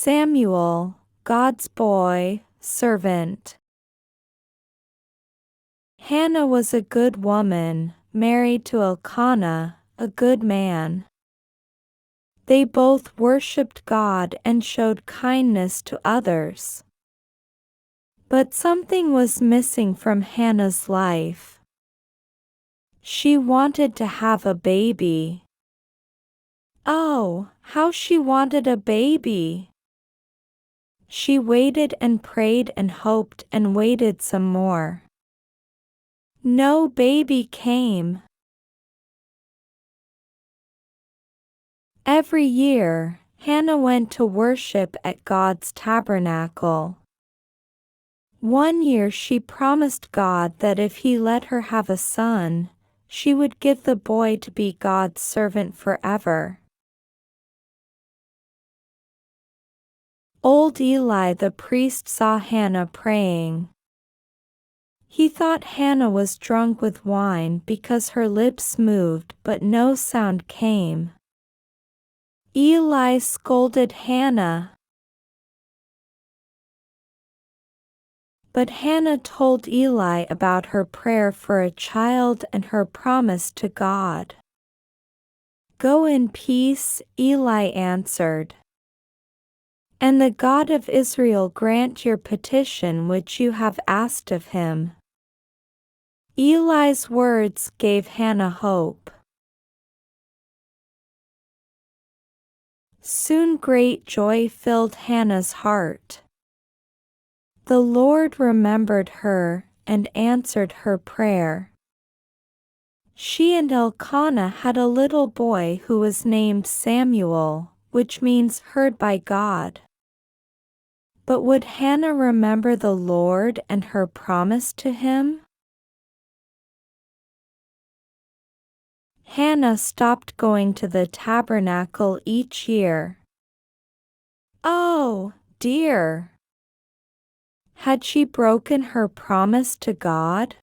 Samuel, God's boy, servant. Hannah was a good woman, married to Elkanah, a good man. They both worshipped God and showed kindness to others. But something was missing from Hannah's life. She wanted to have a baby. Oh, how she wanted a baby! She waited and prayed and hoped and waited some more. No baby came. Every year, Hannah went to worship at God's tabernacle. One year she promised God that if he let her have a son, she would give the boy to be God's servant forever. Old Eli the priest saw Hannah praying. He thought Hannah was drunk with wine because her lips moved but no sound came. Eli scolded Hannah. But Hannah told Eli about her prayer for a child and her promise to God. "Go in peace," Eli answered. "And the God of Israel grant your petition which you have asked of him." Eli's words gave Hannah hope. Soon great joy filled Hannah's heart. The Lord remembered her and answered her prayer. She and Elkanah had a little boy who was named Samuel, which means heard by God. But would Hannah remember the Lord and her promise to him? Hannah stopped going to the tabernacle each year. Oh, dear! Had she broken her promise to God?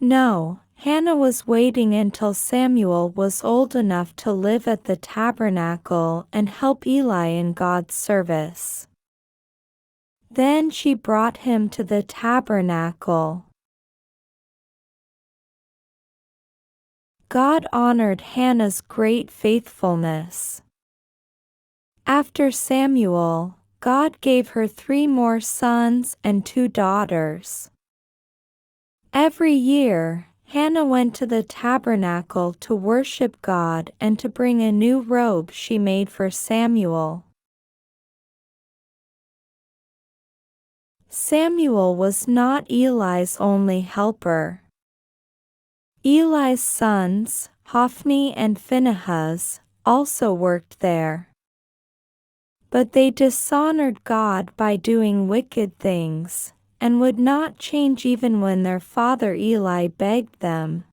No, Hannah was waiting until Samuel was old enough to live at the tabernacle and help Eli in God's service. Then she brought him to the tabernacle. God honored Hannah's great faithfulness. After Samuel, God gave her 3 more sons and 2 daughters. Every year, Hannah went to the tabernacle to worship God and to bring a new robe she made for Samuel. Samuel was not Eli's only helper. Eli's sons, Hophni and Phinehas, also worked there. But they dishonored God by doing wicked things, and would not change even when their father Eli begged them.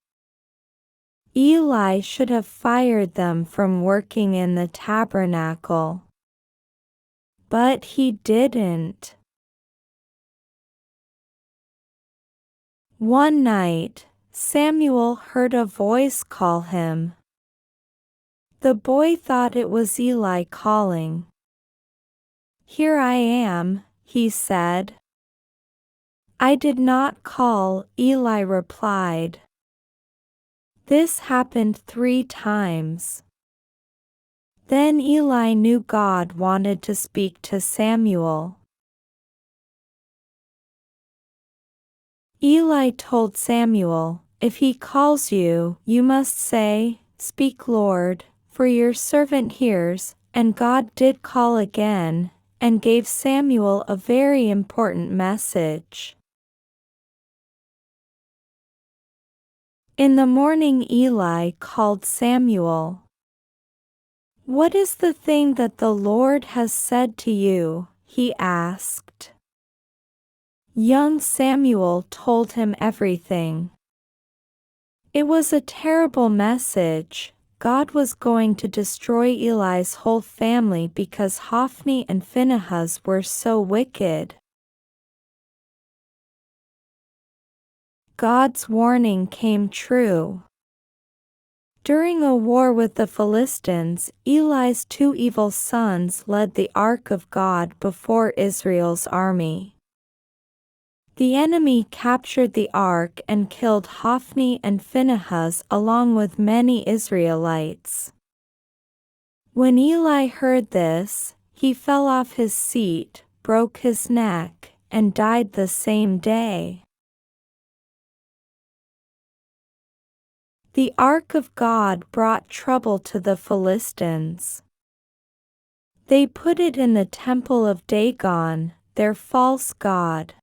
Eli should have fired them from working in the tabernacle. But he didn't. One night, Samuel heard a voice call him. The boy thought it was Eli calling. "Here I am," he said. "I did not call," Eli replied. This happened 3 times. Then Eli knew God wanted to speak to Samuel. Eli told Samuel, "If he calls you, you must say, 'Speak, Lord, for your servant hears.'" And God did call again, and gave Samuel a very important message. In the morning Eli called Samuel. "What is the thing that the Lord has said to you?" he asked. Young Samuel told him everything. It was a terrible message. God was going to destroy Eli's whole family because Hophni and Phinehas were so wicked. God's warning came true. During a war with the Philistines, Eli's two evil sons led the ark of God before Israel's army. The enemy captured the ark and killed Hophni and Phinehas along with many Israelites. When Eli heard this, he fell off his seat, broke his neck, and died the same day. The ark of God brought trouble to the Philistines. They put it in the temple of Dagon, their false god.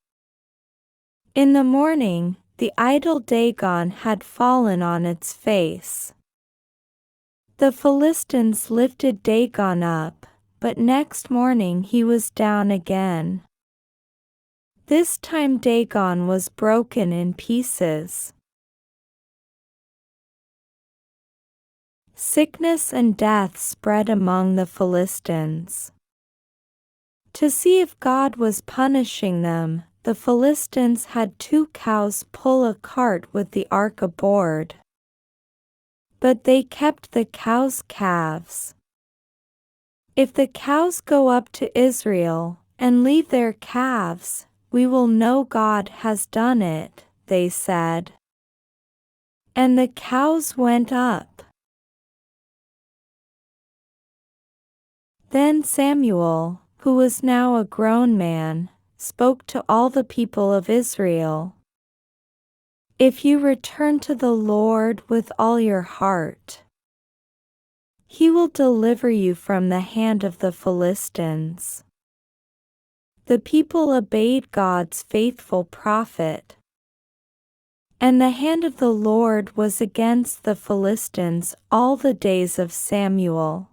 In the morning, the idol Dagon had fallen on its face. The Philistines lifted Dagon up, but next morning he was down again. This time Dagon was broken in pieces. Sickness and death spread among the Philistines. To see if God was punishing them, the Philistines had 2 cows pull a cart with the ark aboard. But they kept the cows' calves. If the cows go up to Israel and leave their calves, we will know God has done it, they said. And the cows went up. Then Samuel, who was now a grown man, spoke to all the people of Israel. If you return to the Lord with all your heart, He will deliver you from the hand of the Philistines. The people obeyed God's faithful prophet. And the hand of the Lord was against the Philistines all the days of Samuel.